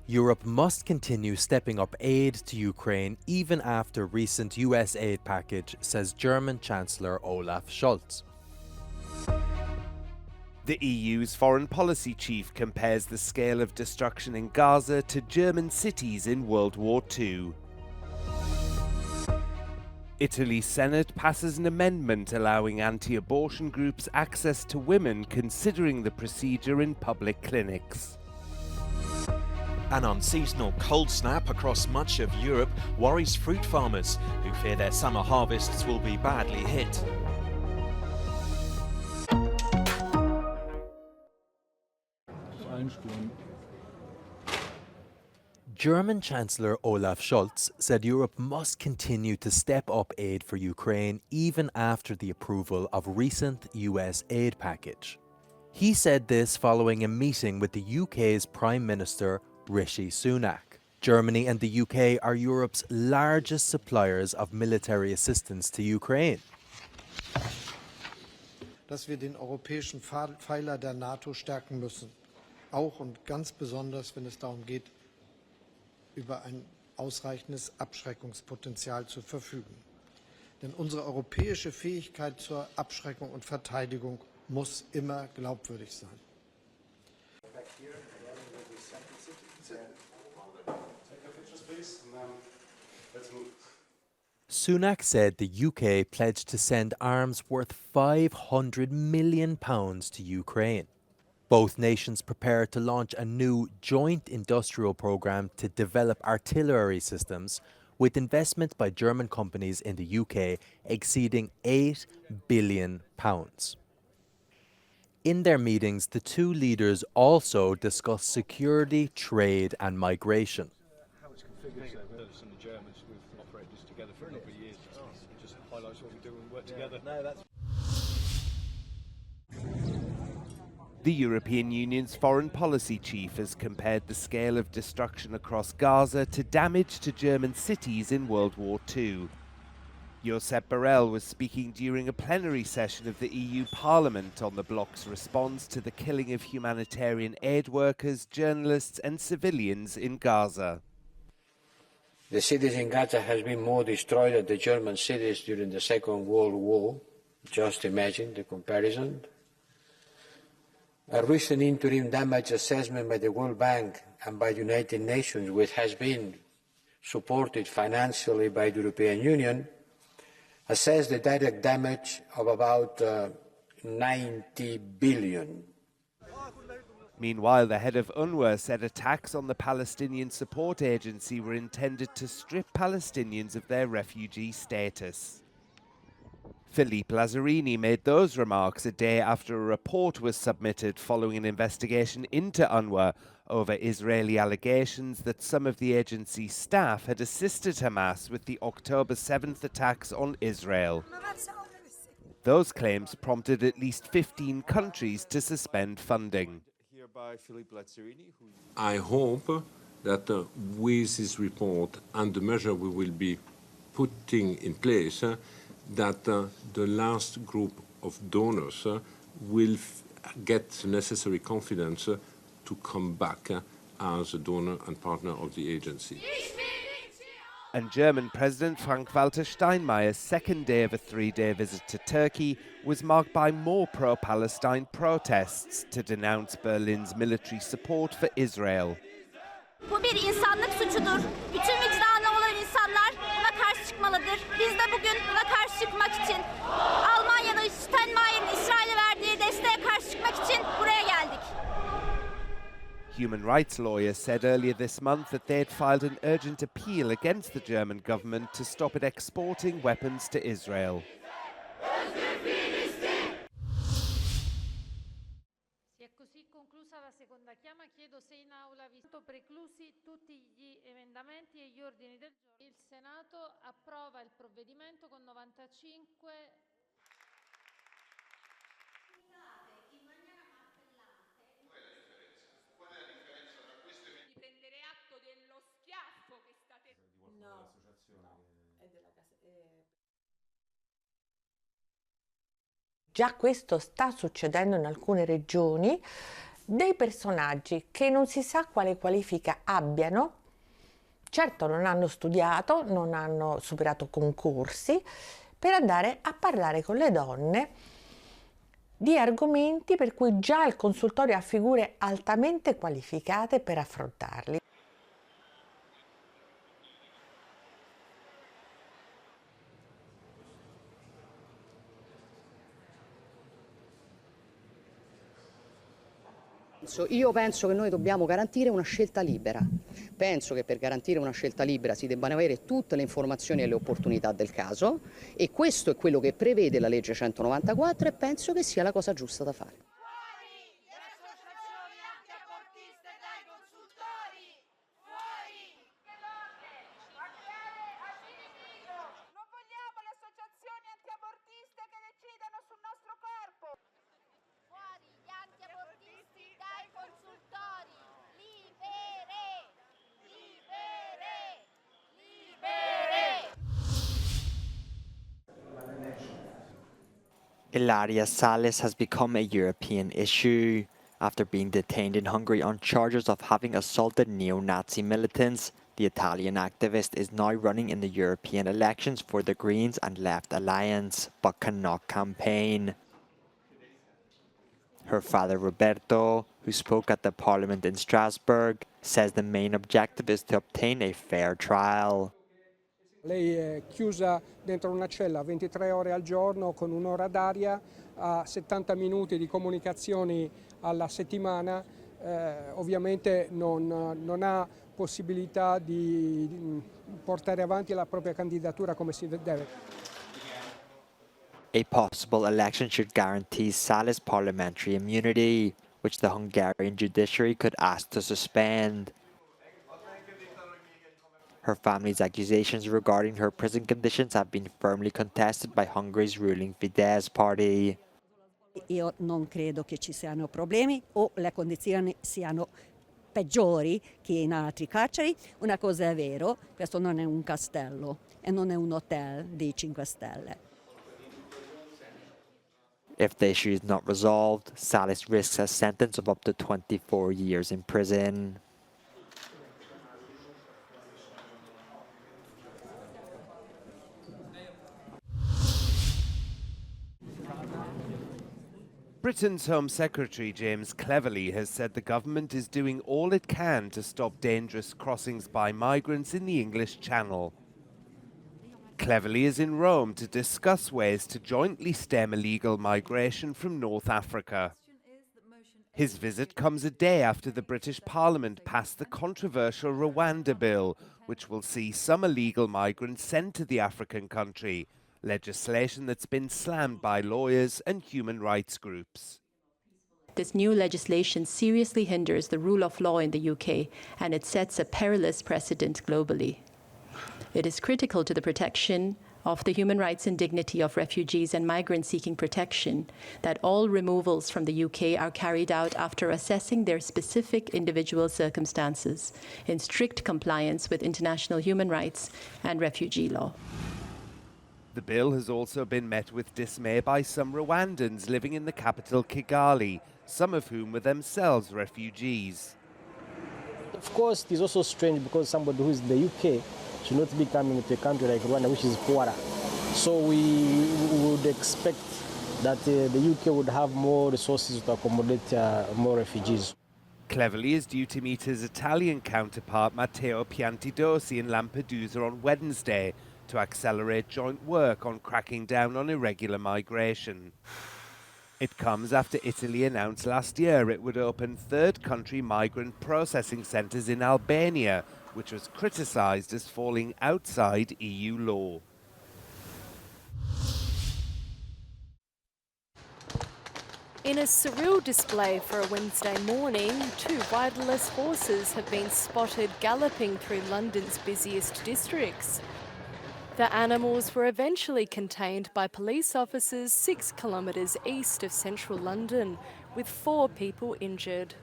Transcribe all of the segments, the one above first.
Europe must continue stepping up aid to Ukraine even after recent US aid package, says German Chancellor Olaf Scholz. The EU's foreign policy chief compares the scale of destruction in Gaza to German cities in World War II. Italy's Senate passes an amendment allowing anti-abortion groups access to women considering the procedure in public clinics. An unseasonal cold snap across much of Europe worries fruit farmers, who fear their summer harvests will be badly hit. German Chancellor Olaf Scholz said Europe must continue to step up aid for Ukraine even after the approval of recent US aid package. He said this following a meeting with the UK's Prime Minister Rishi Sunak. Germany and the UK are Europe's largest suppliers of military assistance to Ukraine. Dass wir den europäischen Pfeiler der NATO stärken müssen, auch und ganz besonders, wenn es darum geht, über ein ausreichendes Abschreckungspotenzial zu verfügen. Denn unsere europäische Fähigkeit zur Abschreckung und Verteidigung muss immer glaubwürdig sein. Sunak said the UK pledged to send arms worth £500 million to Ukraine. Both nations prepared to launch a new joint industrial programme to develop artillery systems, with investment by German companies in the UK exceeding £8 billion. In their meetings, the two leaders also discussed security, trade and migration. How it's configured, so some of the Germans, we've operated this together for a number of years. It just highlights what we do and work together. No, that's The European Union's foreign policy chief has compared the scale of destruction across Gaza to damage to German cities in World War II. Josep Borrell was speaking during a plenary session of the EU Parliament on the bloc's response to the killing of humanitarian aid workers, journalists and civilians in Gaza. The cities in Gaza has been more destroyed than the German cities during the Second World War. Just imagine the comparison. A recent interim damage assessment by the World Bank and by the United Nations, which has been supported financially by the European Union, assessed the direct damage of about 90 billion. Meanwhile, the head of UNRWA said attacks on the Palestinian Support Agency were intended to strip Palestinians of their refugee status. Philippe Lazzarini made those remarks a day after a report was submitted following an investigation into UNRWA over Israeli allegations that some of the agency's staff had assisted Hamas with the October 7th attacks on Israel. Those claims prompted at least 15 countries to suspend funding. I hope that with this report and the measure we will be putting in place, that the last group of donors will get the necessary confidence to come back as a donor and partner of the agency. And German President Frank-Walter Steinmeier's second day of a three-day visit to Turkey was marked by more pro-Palestine protests to denounce Berlin's military support for Israel. Bu bir insanlık suçudur. Bütün vicdanı olan insanlar buna karşı çıkmalıdır. Biz de bugün buna karşı çıkmak için Almanya'da Steinmeier'in İsrail'e verdiği desteğe karşı çıkmak için buraya geldik. Human rights lawyers said earlier this month that they had filed an urgent appeal against the German government to stop it exporting weapons to Israel. Chiama, chiedo se in aula visto preclusi tutti gli emendamenti e gli ordini del giorno. Il Senato approva il provvedimento con 95 in maniera martellante. Qual è la differenza tra questo e Di prendere atto dello schiaffo che state No, è della casa Già questo sta succedendo in alcune regioni. dei personaggi che non si sa quale qualifica abbiano. Certo, non hanno studiato, non hanno superato concorsi, per andare a parlare con le donne di argomenti per cui già il consultorio ha figure altamente qualificate per affrontarli. Io penso che noi dobbiamo garantire una scelta libera. Penso che per garantire una scelta libera si debbano avere tutte le informazioni e le opportunità del caso, e questo è quello che prevede la legge 194 e penso che sia la cosa giusta da fare. Alaria Salis has become a European issue after being detained in Hungary on charges of having assaulted neo-Nazi militants. The Italian activist is now running in the European elections for the Greens and Left Alliance, but cannot campaign. Her father Roberto, who spoke at the parliament in Strasbourg, says the main objective is to obtain a fair trial. Lei è chiusa dentro una cella 23 ore al giorno con un'ora d'aria, a 70 minuti di comunicazioni alla settimana, ovviamente non ha possibilità di portare avanti la propria candidatura come si deve. A possible election should guarantee Salis parliamentary immunity, which the Hungarian judiciary could ask to suspend. Her family's accusations regarding her prison conditions have been firmly contested by Hungary's ruling Fidesz party. Io non credo che ci siano problemi o le condizioni siano peggiori che in altri carceri. Una cosa è vero, questo non è un castello e non è un hotel di 5 stelle. If the issue is not resolved, Salis risks a sentence of up to 24 years in prison. Britain's Home Secretary James Cleverly has said the government is doing all it can to stop dangerous crossings by migrants in the English Channel. Cleverly is in Rome to discuss ways to jointly stem illegal migration from North Africa. His visit comes a day after the British Parliament passed the controversial Rwanda bill, which will see some illegal migrants sent to the African country, legislation that's been slammed by lawyers and human rights groups. This new legislation seriously hinders the rule of law in the UK, and it sets a perilous precedent globally. It is critical to the protection of the human rights and dignity of refugees and migrants seeking protection that all removals from the UK are carried out after assessing their specific individual circumstances in strict compliance with international human rights and refugee law. The bill has also been met with dismay by some Rwandans living in the capital Kigali, some of whom were themselves refugees. Of course, it is also strange because somebody who is in the UK should not be coming to a country like Rwanda, which is poorer. So we would expect that the UK would have more resources to accommodate more refugees. Cleverly is due to meet his Italian counterpart Matteo Piantidosi in Lampedusa on Wednesday to accelerate joint work on cracking down on irregular migration. It comes after Italy announced last year it would open third country migrant processing centres in Albania, which was criticised as falling outside EU law. In a surreal display for a Wednesday morning, 2 riderless horses have been spotted galloping through London's busiest districts. The animals were eventually contained by police officers 6 kilometres east of central London, with 4 people injured.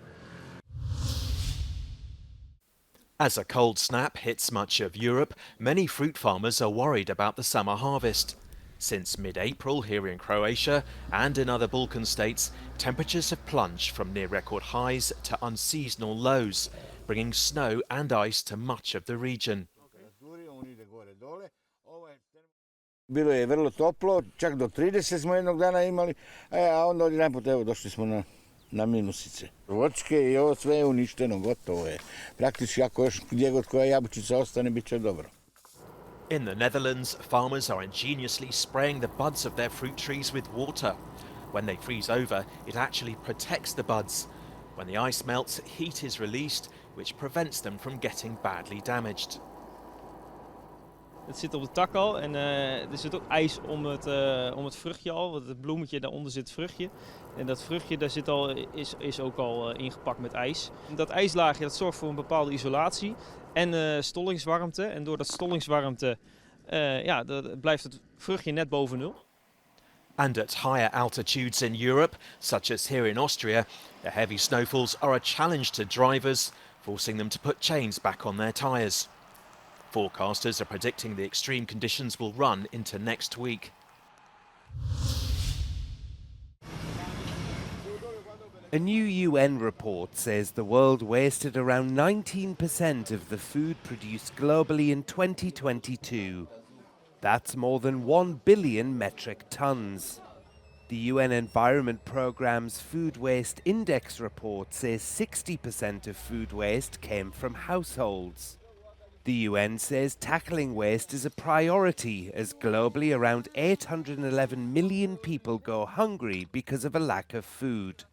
As a cold snap hits much of Europe, many fruit farmers are worried about the summer harvest. Since mid-April here in Croatia and in other Balkan states, temperatures have plunged from near-record highs to unseasonal lows, bringing snow and ice to much of the region. Bilo je vrlo toplo, čak do 30 smo jednog dana imali, a onda odjedanput evo došli smo na minusice. Voćke i ovo sve je uništeno, gotovo je. Praktički ako još gdje god koja jabučica ostane, bit će dobro. In the Netherlands, farmers are ingeniously spraying the buds of their fruit trees with water. When they freeze over, it actually protects the buds. When the ice melts, heat is released, which prevents them from getting badly damaged. Het zit op de tak al en er zit ook ijs om het vruchtje al, want het bloemetje daaronder zit het vruchtje. En dat vruchtje daar zit al, is ook al ingepakt met ijs. Dat ijslaagje dat zorgt voor een bepaalde isolatie en stollingswarmte. En door dat stollingswarmte blijft het vruchtje net boven nul. And at higher altitudes in Europe, such as here in Austria, the heavy snowfalls are a challenge to drivers, forcing them to put chains back on their tyres. Forecasters are predicting the extreme conditions will run into next week. A new UN report says the world wasted around 19% of the food produced globally in 2022. That's more than 1 billion metric tons. The UN Environment Programme's Food Waste Index report says 60% of food waste came from households. The UN says tackling waste is a priority as globally around 811 million people go hungry because of a lack of food.